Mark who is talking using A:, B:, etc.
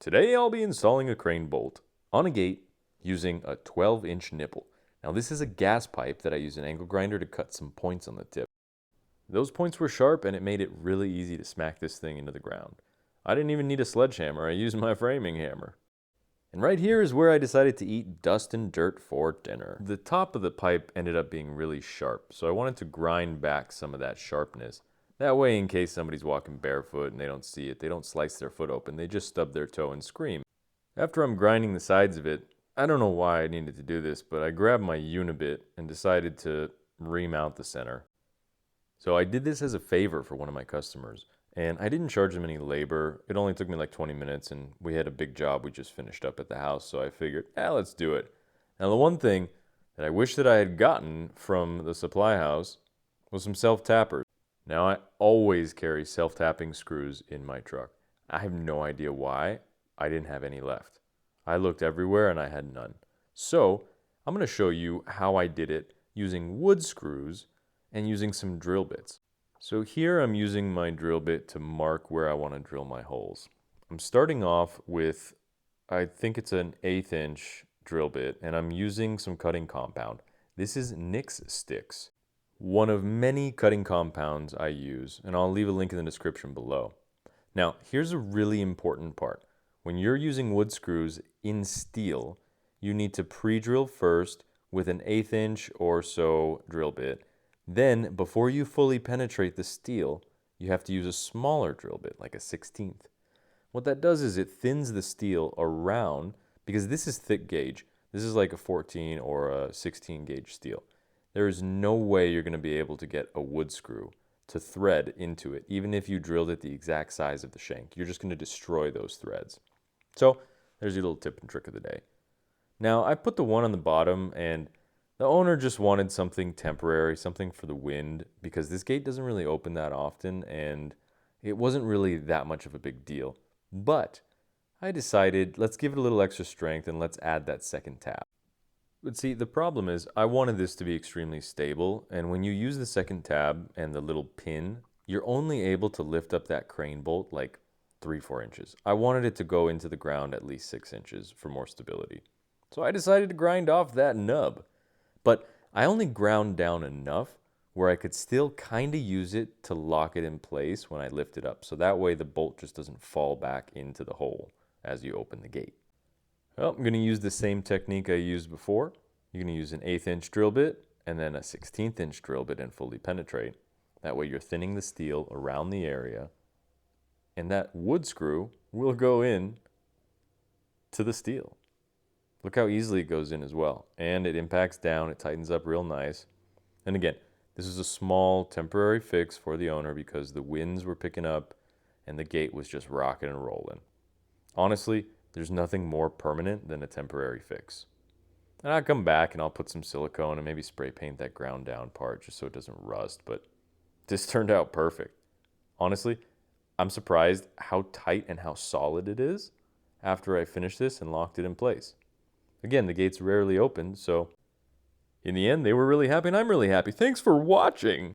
A: Today I'll be installing a crane bolt on a gate using a 12-inch nipple. Now this is a gas pipe that I use an angle grinder to cut some points on the tip. Those points were sharp and it made it really easy to smack this thing into the ground. I didn't even need a sledgehammer, I used my framing hammer. And right here is where I decided to eat dust and dirt for dinner. The top of the pipe ended up being really sharp, so I wanted to grind back some of that sharpness. That way, in case somebody's walking barefoot and they don't see it, they don't slice their foot open, they just stub their toe and scream. After I'm grinding the sides of it, I don't know why I needed to do this, but I grabbed my unibit and decided to remount the center. So I did this as a favor for one of my customers, and I didn't charge them any labor. It only took me like 20 minutes, and we had a big job we just finished up at the house, so I figured, let's do it. Now the one thing that I wish that I had gotten from the supply house was some self-tappers. Now I always carry self-tapping screws in my truck. I have no idea why I didn't have any left. I looked everywhere and I had none. So I'm going to show you how I did it using wood screws and using some drill bits. So here I'm using my drill bit to mark where I want to drill my holes. I'm starting off with, I think it's an 1/8 inch drill bit, and I'm using some cutting compound. This is Nix Sticks, one of many cutting compounds I use, and I'll leave a link in the description below. Now, here's a really important part. When you're using wood screws in steel, you need to pre-drill first with an 1/8 inch or so drill bit. Then, before you fully penetrate the steel, you have to use a smaller drill bit, like a 1/16. What that does is it thins the steel around, because this is thick gauge. This is like a 14 or a 16 gauge steel. There is no way you're going to be able to get a wood screw to thread into it, even if you drilled it the exact size of the shank. You're just going to destroy those threads. So there's your little tip and trick of the day. Now I put the one on the bottom, and the owner just wanted something temporary, something for the wind, because this gate doesn't really open that often and it wasn't really that much of a big deal. But I decided, let's give it a little extra strength and let's add that second tab. But see, the problem is I wanted this to be extremely stable, and when you use the second tab and the little pin, you're only able to lift up that crane bolt like 3-4 inches. I wanted it to go into the ground at least 6 inches for more stability. So I decided to grind off that nub. But I only ground down enough where I could still kind of use it to lock it in place when I lift it up. So that way the bolt just doesn't fall back into the hole as you open the gate. Well, I'm going to use the same technique I used before. You're going to use an 1/8 inch drill bit and then a 1/16 inch drill bit and fully penetrate. That way you're thinning the steel around the area, and that wood screw will go in to the steel. Look how easily it goes in as well. And it impacts down, it tightens up real nice. And again, this is a small temporary fix for the owner because the winds were picking up and the gate was just rocking and rolling. Honestly, there's nothing more permanent than a temporary fix. And I'll come back and I'll put some silicone and maybe spray paint that ground down part just so it doesn't rust, but this turned out perfect. Honestly, I'm surprised how tight and how solid it is after I finished this and locked it in place. Again, the gate's rarely open, so in the end, they were really happy and I'm really happy. Thanks for watching!